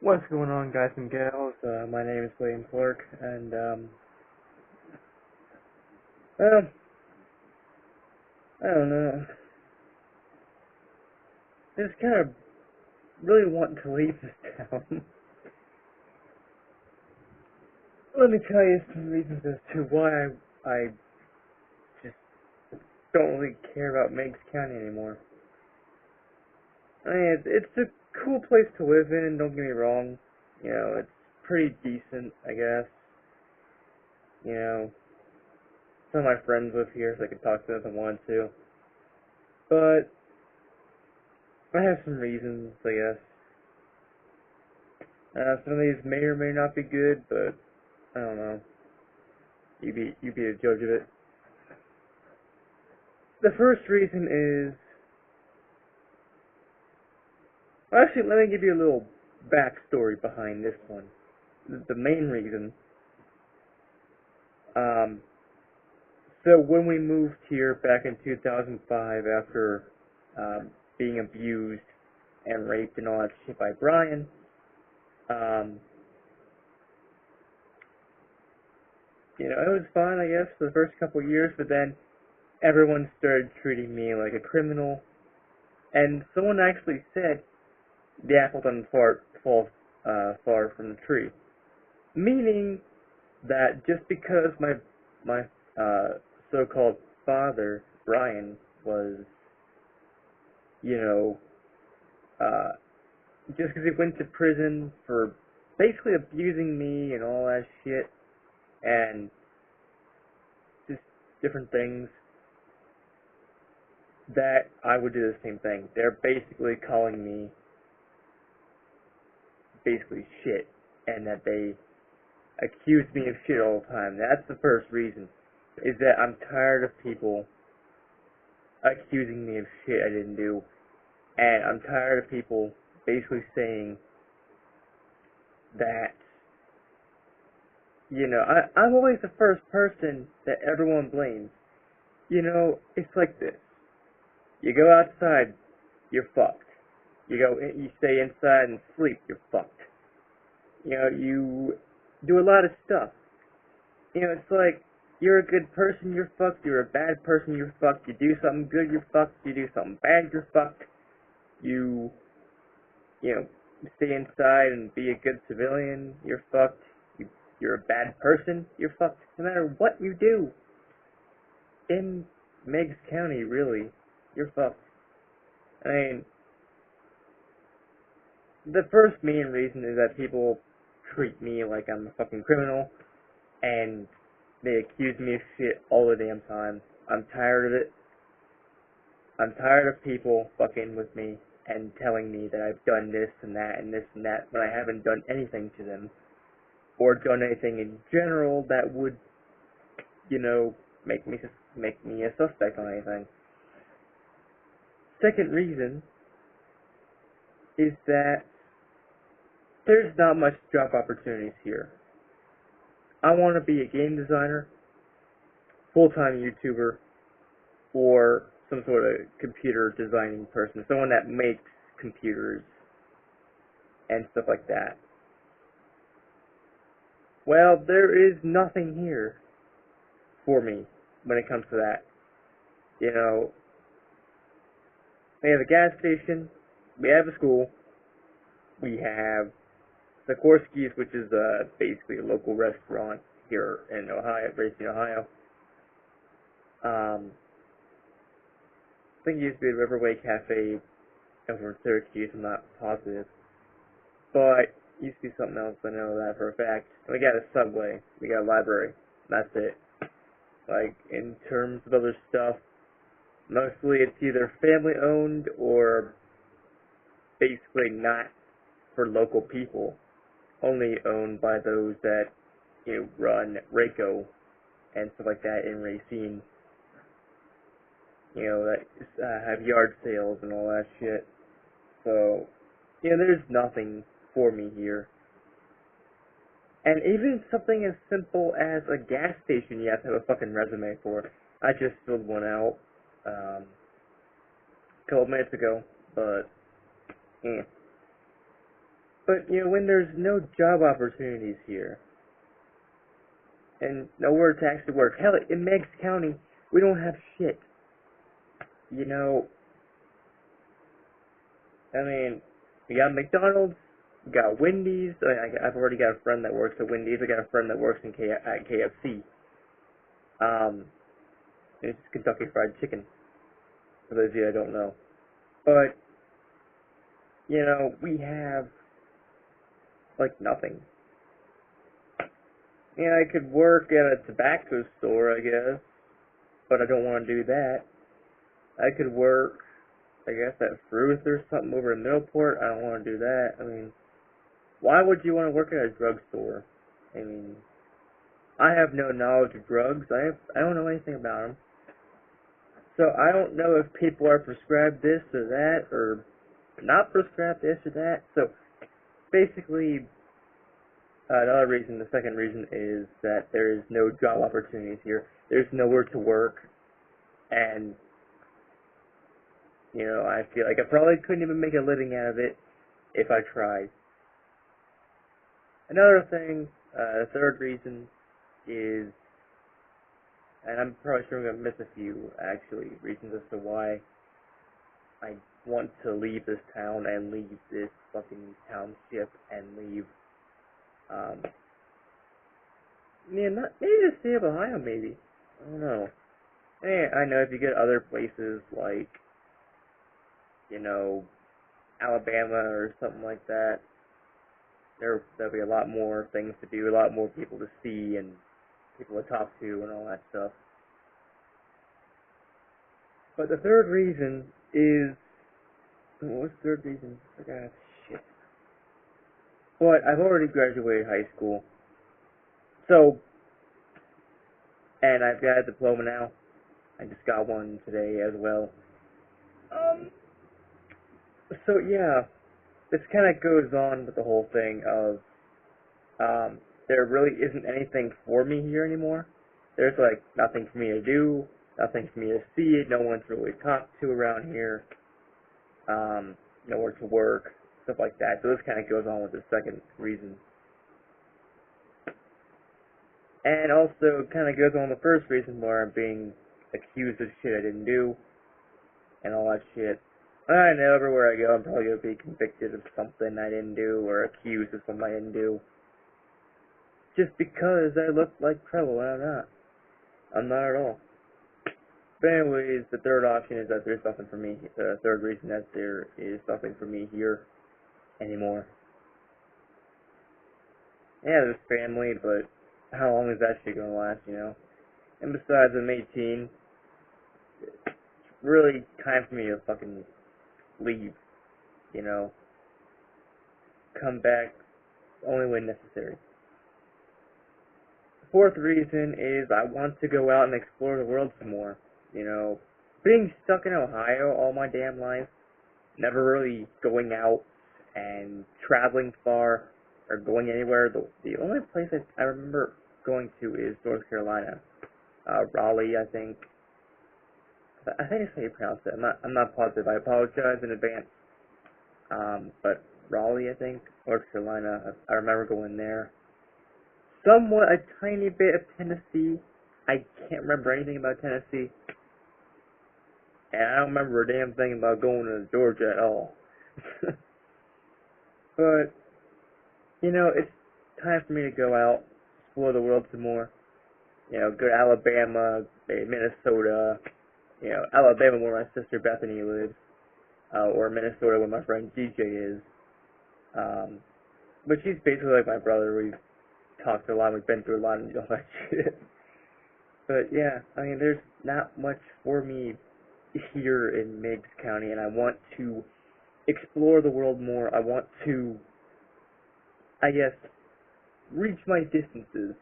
What's going on, guys and gals? My name is William Clark, and, well, I don't know. I just kind of really want to leave this town. Let me tell you some reasons as to why I just don't really care about Meigs County anymore. I mean, it's a cool place to live in, don't get me wrong. You know, it's pretty decent, I guess. You know, some of my friends live here, so I could talk to them if I wanted to. But I have some reasons, I guess. Some of these may or may not be good, but I don't know. You be the judge of it. The first reason is, well, actually, let me give you a little backstory behind this one. The main reason. So when we moved here back in 2005, after being abused and raped and all that shit by Brian, you know, it was fine, I guess, for the first couple of years, but then everyone started treating me like a criminal, and someone actually said, the apple doesn't fall far from the tree. Meaning that just because my so-called father, Brian, was, you know, just because he went to prison for basically abusing me and all that shit, and just different things, that I would do the same thing. They're basically calling me basically shit, and that they accuse me of shit all the time. That's the first reason, is that I'm tired of people accusing me of shit I didn't do, and I'm tired of people basically saying that, you know, I'm always the first person that everyone blames. You know, it's like this. You go outside, you're fucked. You stay inside and sleep, you're fucked. You know, you do a lot of stuff. You know, it's like, you're a good person, you're fucked. You're a bad person, you're fucked. You do something good, you're fucked. You do something bad, you're fucked. You know, stay inside and be a good civilian, you're fucked. You're a bad person, you're fucked. No matter what you do in Meigs County, really, you're fucked. I mean, the first main reason is that people treat me like I'm a fucking criminal, and they accuse me of shit all the damn time. I'm tired of it. I'm tired of people fucking with me and telling me that I've done this and that and this and that when I haven't done anything to them, or done anything in general that would, you know, make me a suspect on anything. Second reason is that there's not much job opportunities here. I want to be a game designer, full-time YouTuber, or some sort of computer designing person, someone that makes computers and stuff like that. Well, there is nothing here for me when it comes to that. You know, we have a gas station, we have a school, we have Sikorsky's, which is basically a local restaurant here in Ohio, Racine, Ohio. I think it used to be the Riverway Cafe over in Syracuse, I'm not positive. But it used to be something else, I know that for a fact. And we got a Subway, we got a library, that's it. Like, in terms of other stuff, mostly it's either family owned or basically not for local people. Only owned by those that, you know, run Rayco and stuff like that in Racine. You know, that have yard sales and all that shit. So, you know, there's nothing for me here. And even something as simple as a gas station you have to have a fucking resume for. I just filled one out a couple minutes ago, but But, when there's no job opportunities here, and nowhere to actually work. Hell, in Meigs County, we don't have shit. I mean, we got McDonald's, we got Wendy's. I've already got a friend that works at Wendy's. I got a friend that works at KFC. It's Kentucky Fried Chicken, for those of you that don't know. But, we have, nothing. I could work at a tobacco store, I guess, but I don't want to do that. I could work, I guess, at Fruth or something over in Millport. I don't want to do that. I mean, why would you want to work at a drugstore? I mean, I have no knowledge of drugs. I don't know anything about them. So I don't know if people are prescribed this or that, or not prescribed this or that. So basically, the second reason is that there is no job opportunities here. There's nowhere to work, and, I feel like I probably couldn't even make a living out of it if I tried. Another thing, the third reason is, and I'm probably sure I'm going to miss a few, actually, reasons as to why I want to leave this town and leave this fucking township and leave, not maybe the state of Ohio, maybe. I don't know. I know if you get other places like, Alabama or something like that, there'll be a lot more things to do, a lot more people to see, and people to talk to, and all that stuff. But the third reason is, what's the third reason? I forgot. Shit. But I've already graduated high school. So, and I've got a diploma now. I just got one today as well. So yeah, this kind of goes on with the whole thing of, there really isn't anything for me here anymore. There's nothing for me to do, nothing for me to see, no one to really talk to around here, nowhere to work, stuff like that. So this kind of goes on with the second reason. And also kind of goes on the first reason where I'm being accused of shit I didn't do, and all that shit. I know everywhere I go I'm probably going to be convicted of something I didn't do, or accused of something I didn't do. Just because I look like trouble, and I'm not. I'm not at all. But anyways, the third option is that there's nothing for me. The third reason that there is nothing for me here anymore. Yeah, there's family, but how long is that shit gonna last, And besides, I'm 18. It's really time for me to fucking leave, Come back only when necessary. The fourth reason is I want to go out and explore the world some more. Being stuck in Ohio all my damn life, never really going out and traveling far or going anywhere. The only place I remember going to is North Carolina, Raleigh, I think. I think that's how you pronounce it. I'm not positive. I apologize in advance. But Raleigh, I think, North Carolina. I remember going there. Somewhat a tiny bit of Tennessee. I can't remember anything about Tennessee. And I don't remember a damn thing about going to Georgia at all. But, it's time for me to go out, explore the world some more. Go to Alabama, Minnesota, Alabama where my sister Bethany lives, or Minnesota where my friend DJ is. But she's basically like my brother. We've talked a lot, we've been through a lot and all that shit. But yeah, there's not much for me here in Meigs County, and I want to explore the world more. I want to, I guess, reach my distances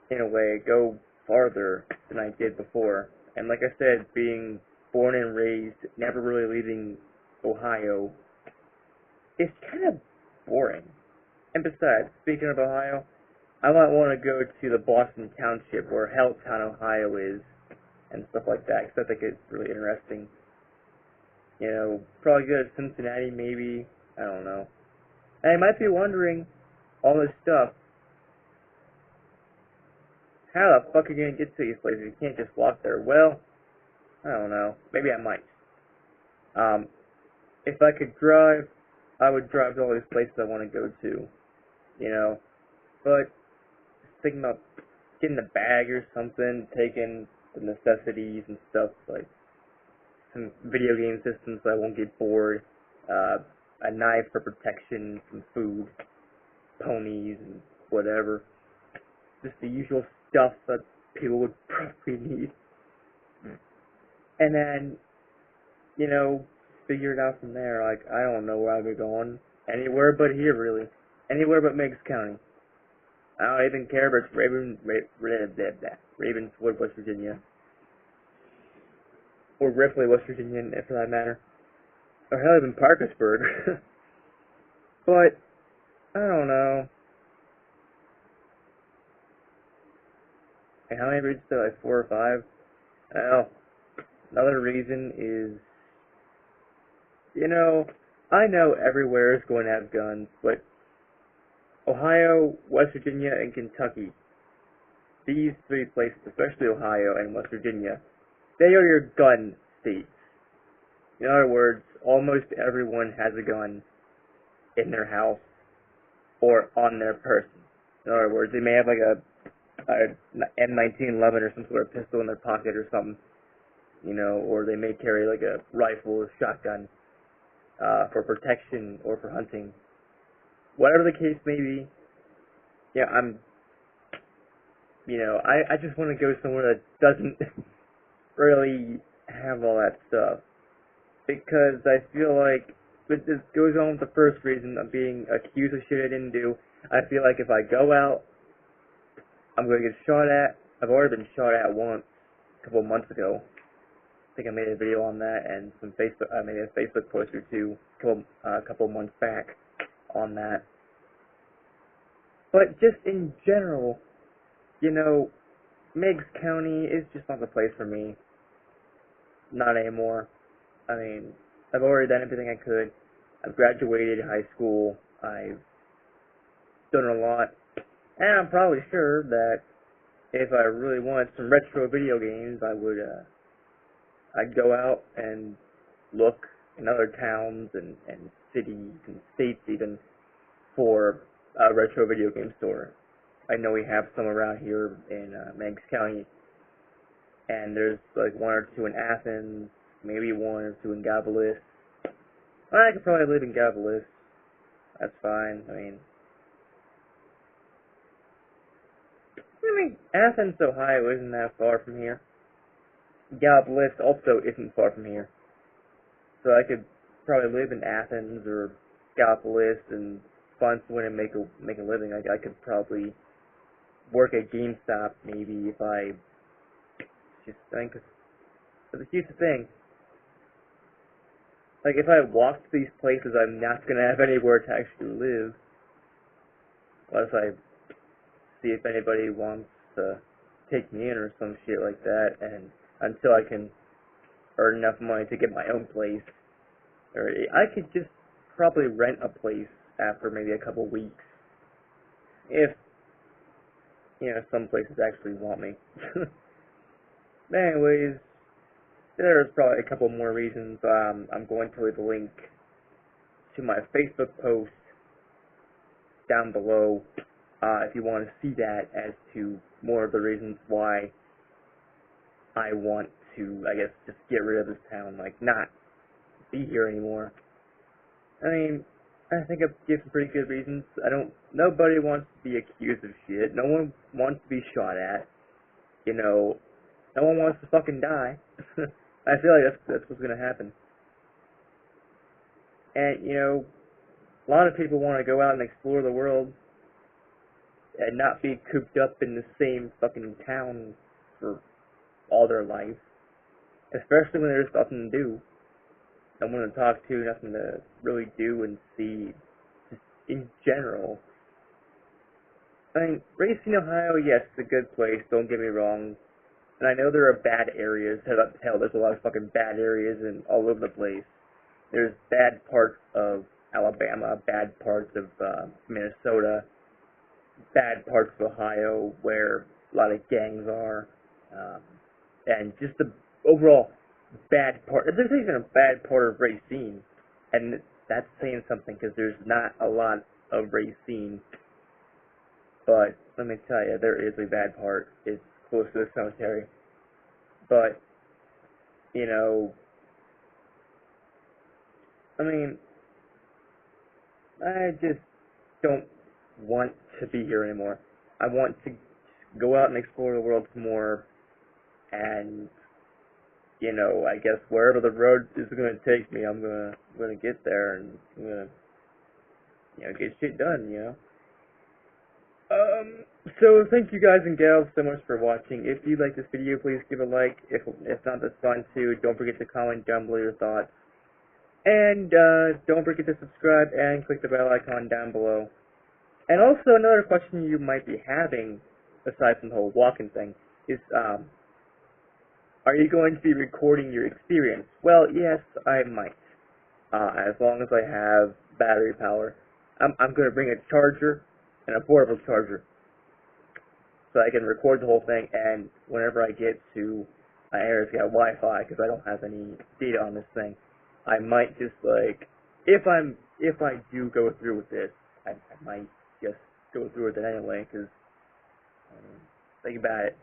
in a way, go farther than I did before. And like I said, being born and raised, never really leaving Ohio, it's kind of boring. And besides, speaking of Ohio, I might want to go to the Boston Township where Helltown, Ohio is, and stuff like that, because I think it's really interesting. Probably go to Cincinnati, maybe, I don't know. And you might be wondering, all this stuff, how the fuck are you gonna get to these places? You can't just walk there. Well, I don't know. Maybe I might. If I could drive, I would drive to all these places I want to go to, you know. But thinking about getting a bag or something, taking the necessities and stuff, like some video game systems so I won't get bored, a knife for protection, some food, ponies, and whatever. Just the usual stuff that people would probably need. And then, you know, figure it out from there. Like, I don't know where I'll be going. Anywhere but here, really. Anywhere but Meigs County. I don't even care if it's Ravenswood, West Virginia. Or Ripley, West Virginia, for that matter. Or hell, even Parkersburg. But, I don't know. And how many reads there? Like 4 or 5? Well, another reason is, you know, I know everywhere is going to have guns, but Ohio, West Virginia, and Kentucky, these 3 places, especially Ohio and West Virginia, they are your gun states. In other words, almost everyone has a gun in their house or on their person. In other words, they may have like a M1911 or some sort of pistol in their pocket or something, you know, or they may carry like a rifle or shotgun for protection or for hunting. Whatever the case may be, yeah, I just want to go somewhere that doesn't really have all that stuff. Because I feel like, but this goes on with the first reason of being accused of shit I didn't do. I feel like if I go out, I'm going to get shot at. I've already been shot at once, a couple of months ago. I think I made a video on that, and I made a Facebook post or two a couple months back on that. But just in general, you know, Meigs County is just not the place for me. Not anymore. I mean, I've already done everything I could. I've graduated high school. I've done a lot. And I'm probably sure that if I really wanted some retro video games, I'd go out and look in other towns and cities and states even for a retro video game store. I know we have some around here in Meigs County, and there's like 1 or 2 in Athens, maybe 1 or 2 in Gavalis. I could probably live in Gavalis. That's fine. I mean, Athens, Ohio isn't that far from here. Gavalis also isn't far from here. So I could probably live in Athens or Gavalis and find somewhere to make a living. I could probably work at GameStop maybe if I just think. But here's the thing. Like, if I walk to these places, I'm not going to have anywhere to actually live. Unless I see if anybody wants to take me in or some shit like that, and until I can earn enough money to get my own place. Or I could just probably rent a place after maybe a couple weeks. If, you know, some places actually want me. But anyways, there's probably a couple more reasons. I'm going to leave a link to my Facebook post down below if you want to see that as to more of the reasons why I want to, I guess, just get rid of this town, like, not be here anymore. I mean, I think I've given some pretty good reasons. Nobody wants to be accused of shit. No one wants to be shot at. You know, no one wants to fucking die. I feel like that's what's gonna happen. And, you know, a lot of people want to go out and explore the world and not be cooped up in the same fucking town for all their life. Especially when there's nothing to do. No one to talk to, nothing to really do and see, just in general. I mean, Racine, Ohio, yes, it's a good place, don't get me wrong. And I know there are bad areas. Hell, there's a lot of fucking bad areas all over the place. There's bad parts of Alabama, bad parts of Minnesota, bad parts of Ohio where a lot of gangs are, and just the overall bad part. There's even a bad part of Racine, and that's saying something because there's not a lot of Racine. But let me tell you, there is a bad part. It's close to the cemetery. But, you know, I mean, I just don't want to be here anymore. I want to go out and explore the world some more, and, you know, I guess wherever the road is going to take me, I'm gonna get there, and I'm gonna, you know, get shit done, you know. So thank you guys and gals so much for watching. If you like this video, please give a like. If not, that's fine too. Don't forget to comment down below your thoughts. And don't forget to subscribe and click the bell icon down below. And also another question you might be having, aside from the whole walking thing, is are you going to be recording your experience? Well, yes, I might. As long as I have battery power. I'm going to bring a charger, and a portable charger, so I can record the whole thing, and whenever I get to an area that's got Wi-Fi, because I don't have any data on this thing, I might just, like, if I do go through with this, I might just go through with it anyway, because, think about it,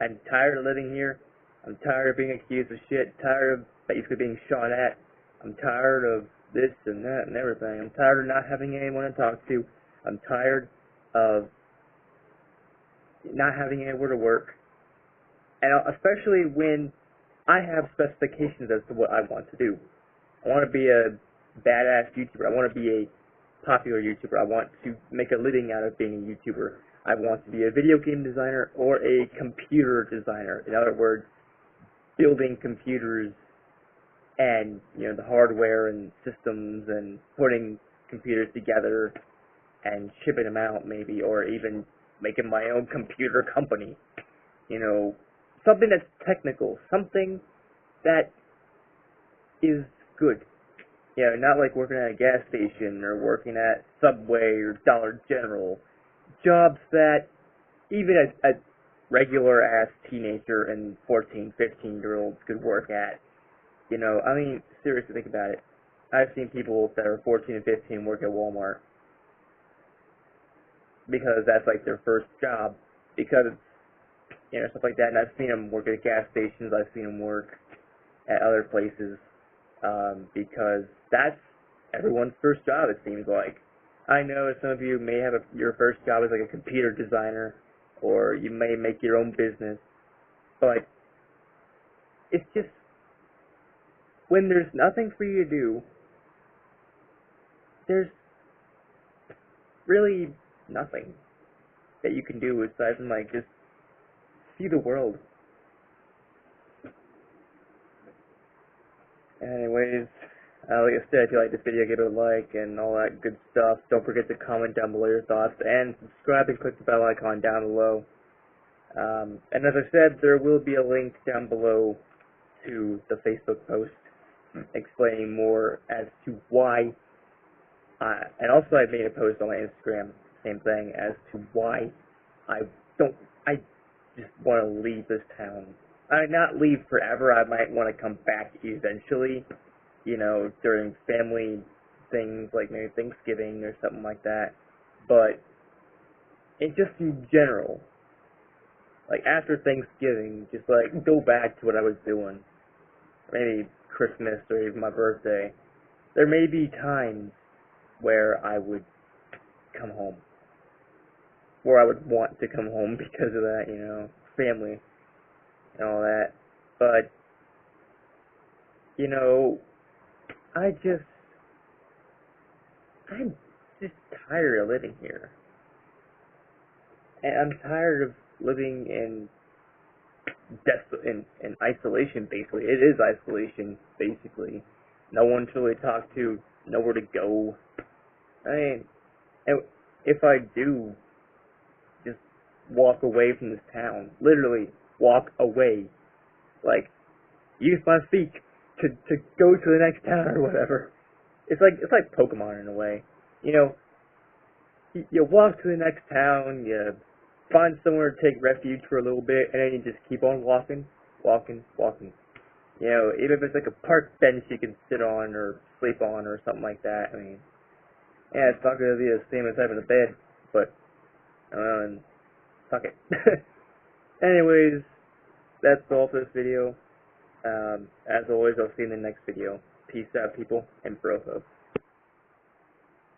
I'm tired of living here, I'm tired of being accused of shit, tired of basically being shot at, I'm tired of this and that and everything, I'm tired of not having anyone to talk to, I'm tired of not having anywhere to work, and especially when I have specifications as to what I want to do. I want to be a badass YouTuber. I want to be a popular YouTuber. I want to make a living out of being a YouTuber. I want to be a video game designer or a computer designer. In other words, building computers and, you know, the hardware and systems and putting computers together and shipping them out maybe, or even making my own computer company. You know, something that's technical, something that is good. You know, not like working at a gas station or working at Subway or Dollar General. Jobs that even a regular-ass teenager and 14, 15-year-olds could work at. You know, I mean, seriously, think about it. I've seen people that are 14 and 15 work at Walmart, because that's like their first job, because, you know, stuff like that. And I've seen them work at gas stations, I've seen them work at other places, because that's everyone's first job, it seems like. I know some of you may have your first job as like a computer designer, or you may make your own business, but it's just, when there's nothing for you to do, there's really nothing that you can do aside from, like, just see the world. Anyways, like I said, if you like this video, give it a like and all that good stuff. Don't forget to comment down below your thoughts, and subscribe and click the bell icon down below. And as I said, there will be a link down below to the Facebook post explaining more as to why, and also I made a post on my Instagram, same thing, as to why I just want to leave this town. I mean, not leave forever, I might want to come back eventually, you know, during family things, like maybe Thanksgiving or something like that, but it just in general, like after Thanksgiving, just like go back to what I was doing, maybe Christmas or even my birthday. There may be times where I would come home, where I would want to come home because of that, you know, family and all that. But, you know, I'm just tired of living here. And I'm tired of living in isolation, basically. It is isolation, basically. No one to really talk to, nowhere to go. I mean, and if I do just walk away from this town, literally walk away, like use my feet to go to the next town or whatever, it's like Pokemon in a way. You know, you walk to the next town, you find somewhere to take refuge for a little bit, and then you just keep on walking, walking. You know, even if it's like a park bench you can sit on or sleep on or something like that. I mean, yeah, it's not going to be the same as having a bed, but, fuck it. Anyways, that's all for this video. As always, I'll see you in the next video. Peace out, people, and bro hug.